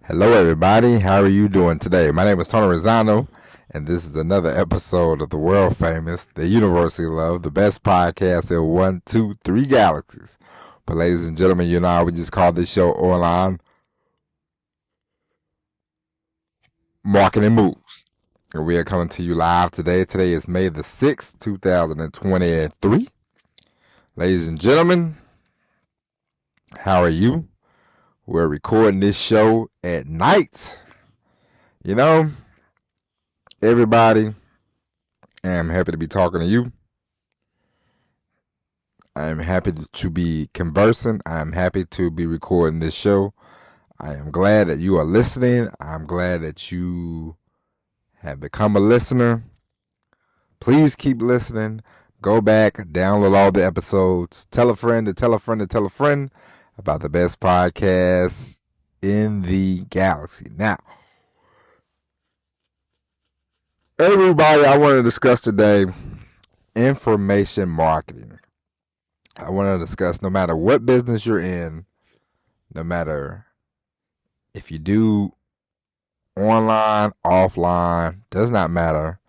Hello, everybody. How are you doing today? My name is Tony Rosano, and this is another episode of the world famous, the University Love, the best podcast in 1, 2, 3 galaxies. But, ladies and gentlemen, you know, we just call this show Online Marketing Moves. And we are coming to you live today. Today is May the 6th, 2023. Ladies and gentlemen, how are you? We're recording this show at night. You know, everybody, I'm happy to be talking to you. I'm happy to be conversing. I'm happy to be recording this show. I am glad that you are listening. I'm glad that you have become a listener. Please keep listening. Go back, download all the episodes. Tell a friend to tell a friend to tell a friend about the best podcast in the galaxy. Now, everybody, I want to discuss today information marketing. I want to discuss no matter what business you're in, no matter if you do online, offline, does not matter.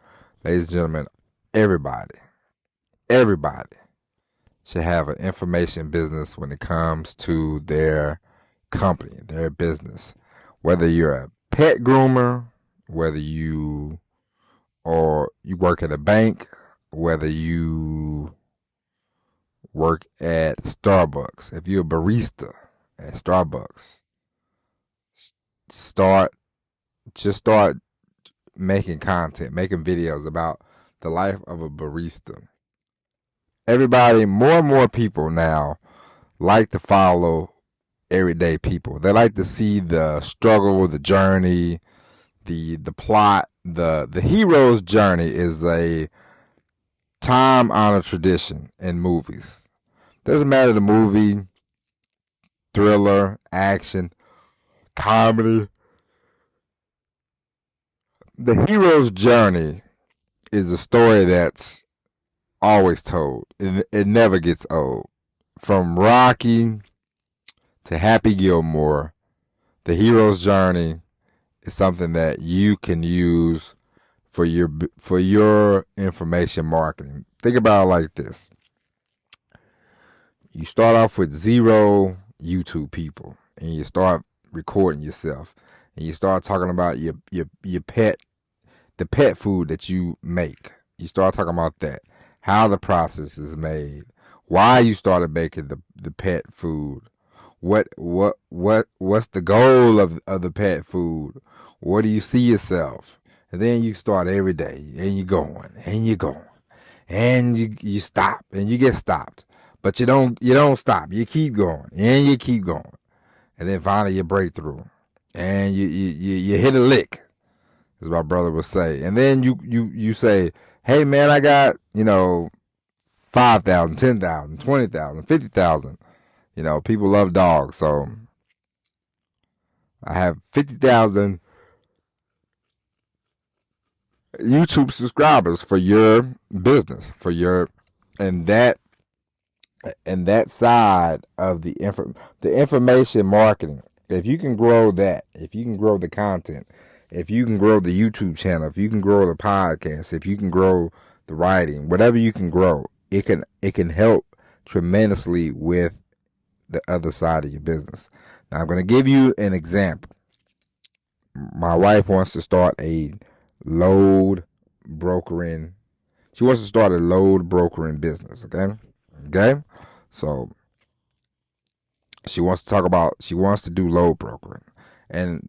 Ladies and gentlemen, everybody should have an information business when it comes to their company, their business. Whether you're a pet groomer, whether you work at a bank, whether you work at Starbucks, if you're a barista at Starbucks, start making content, making videos about the life of a barista. Everybody, more and more people now like to follow everyday people. They like to see the struggle, the journey, the plot. The hero's journey is a time-honored tradition in movies. Doesn't matter the movie, thriller, action, comedy. The hero's journey is a story that's always told. It never gets old. From Rocky to Happy Gilmore, the hero's journey is something that you can use for your information marketing. Think about it like this. You start off with 0 YouTube people and you start recording yourself and you start talking about your pet, the pet food that you make. You start talking about that, how the process is made, why you started making the pet food, what's the goal of the pet food, where do you see yourself, and then you start every day and you're going and you stop and you get stopped, but you don't stop, you keep going and you keep going, and then finally you break through and you hit a lick, as my brother would say, and then you say, hey man, I got 5,000, 10,000, 20,000, 50,000. People love dogs, so I have 50,000 YouTube subscribers for your business, and that side of the information marketing. If you can grow that, if you can grow the content, if you can grow the YouTube channel, if you can grow the podcast, if you can grow the writing, whatever you can grow, it can help tremendously with the other side of your business. Now, I'm going to give you an example. My wife wants to start a load brokering. She wants to start a load brokering business. Okay. So she wants to do load brokering, and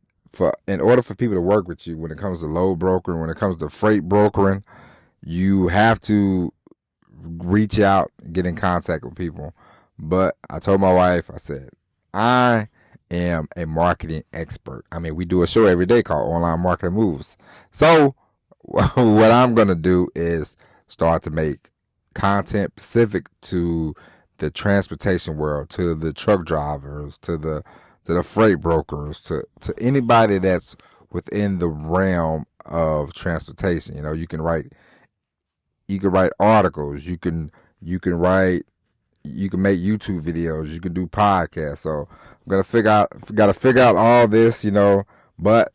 in order for people to work with you when it comes to load brokering, when it comes to freight brokering, you have to reach out, get in contact with people. But I told my wife, I said, I am a marketing expert. I mean, we do a show every day called Online Marketing Moves. So what I'm going to do is start to make content specific to the transportation world, to the truck drivers, to the freight brokers, to anybody that's within the realm of transportation. You can write articles, you can make YouTube videos, you can do podcasts. So I'm gotta figure out all this, But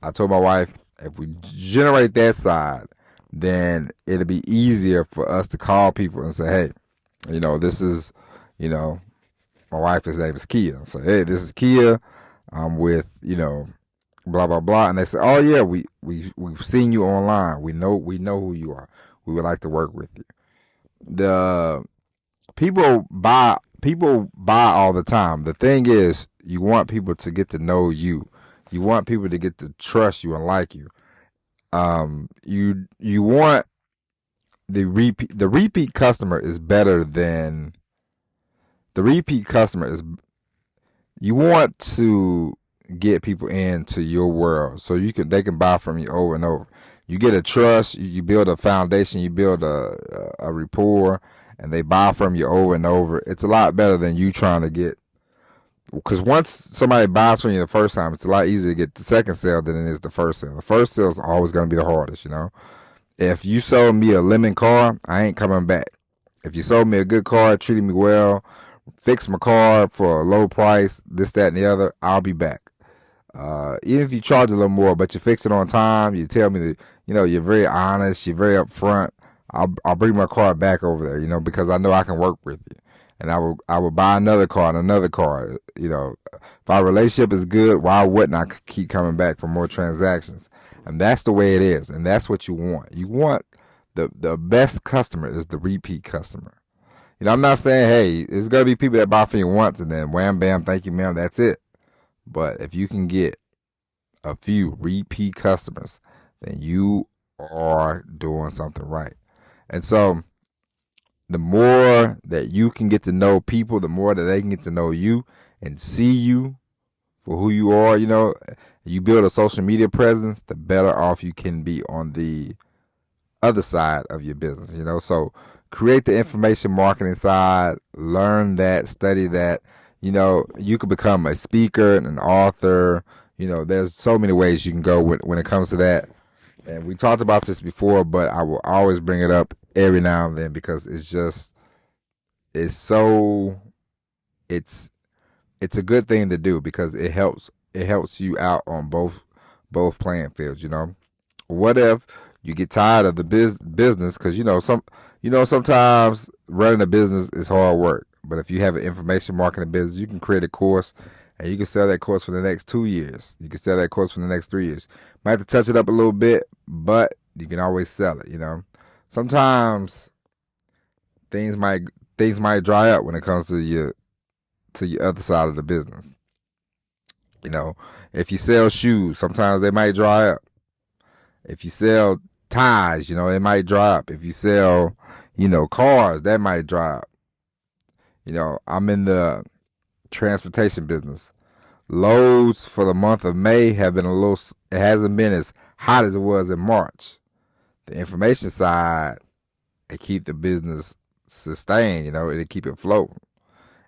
I told my wife, if we generate that side, then it'll be easier for us to call people and say, hey, this is, my wife's name is Kia. So, hey, this is Kia. I'm with, blah blah blah, and they say, oh yeah, we've seen you online. We know who you are. We would like to work with you. The people buy all the time. The thing is, you want people to get to know you. You want people to get to trust you and like you. You want the repeat customer is better than the repeat customer is. You want to get people into your world so they can buy from you over and over. You get a trust, you build a foundation, you build a rapport, and they buy from you over and over. It's a lot better than you trying to get. Because once somebody buys from you the first time, it's a lot easier to get the second sale than it is the first sale. The first sale is always going to be the hardest, If you sold me a lemon car, I ain't coming back. If you sold me a good car, treated me well, fixed my car for a low price, this, that, and the other, I'll be back. Even if you charge a little more, but you fix it on time, you tell me that, you're very honest, you're very upfront, I'll bring my car back over there, because I know I can work with you. And I will buy another car and another car. If our relationship is good, why wouldn't I keep coming back for more transactions? And that's the way it is. And that's what you want. You want the best customer is the repeat customer. I'm not saying, hey, it's going to be people that buy from you once and then wham, bam, thank you, ma'am, that's it. But if you can get a few repeat customers, then you are doing something right. And so the more that you can get to know people, the more that they can get to know you and see you for who you are, you build a social media presence, the better off you can be on the other side of your business, So create the information marketing side, learn that, study that. You could become a speaker and an author. There's so many ways you can go when it comes to that. And we talked about this before, but I will always bring it up every now and then because it's a good thing to do because it helps you out on both playing fields. What if you get tired of the business because sometimes running a business is hard work. But if you have an information marketing business, you can create a course and you can sell that course for the next 2 years. You can sell that course for the next 3 years. Might have to touch it up a little bit, but you can always sell it, Sometimes things might dry up when it comes to your other side of the business. If you sell shoes, sometimes they might dry up. If you sell ties, it might dry up. If you sell, cars, that might dry up. I'm in the transportation business. Loads for the month of May have been it hasn't been as hot as it was in March. The information side, it keep the business sustained, it'll keep it floating.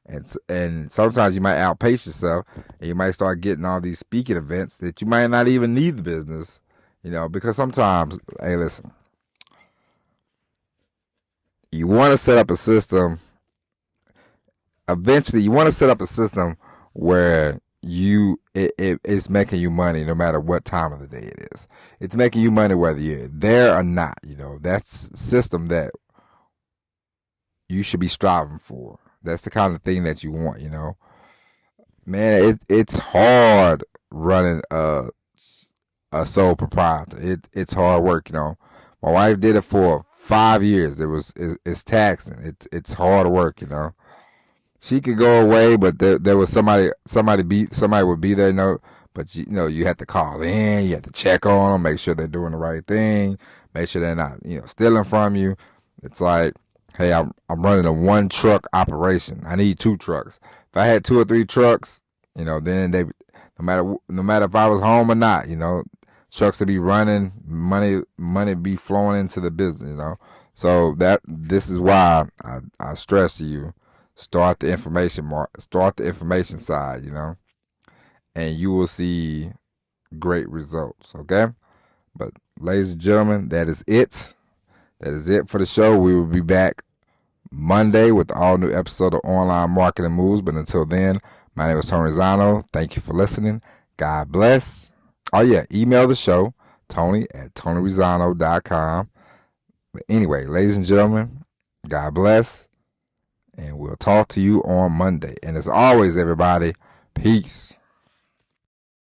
And sometimes you might outpace yourself and you might start getting all these speaking events that you might not even need the business, because sometimes, hey, listen, you want to set up a system. Eventually, you want to set up a system where it's making you money no matter what time of the day it is. It's making you money whether you're there or not. That's a system that you should be striving for. That's the kind of thing that you want. Man, it's hard running a sole proprietor. It's hard work. My wife did it for 5 years. It's taxing. It's hard work. She could go away, but there was somebody would be there, But you have to call in, you have to check on them, make sure they're doing the right thing, make sure they're not, stealing from you. It's like, hey, I'm running a 1 truck operation. I need 2 trucks. If I had 2 or 3 trucks, then they, no matter if I was home or not, trucks would be running, money be flowing into the business, So this is why I stress to you. Start the information side, and you will see great results, okay? But ladies and gentlemen, that is it. That is it for the show. We will be back Monday with the all new episode of Online Marketing Moves. But until then, my name is Tony Zano. Thank you for listening. God bless. Oh, yeah. Email the show, Tony@TonyRisano.com. But anyway, ladies and gentlemen, God bless. And we'll talk to you on Monday. And as always, everybody, peace.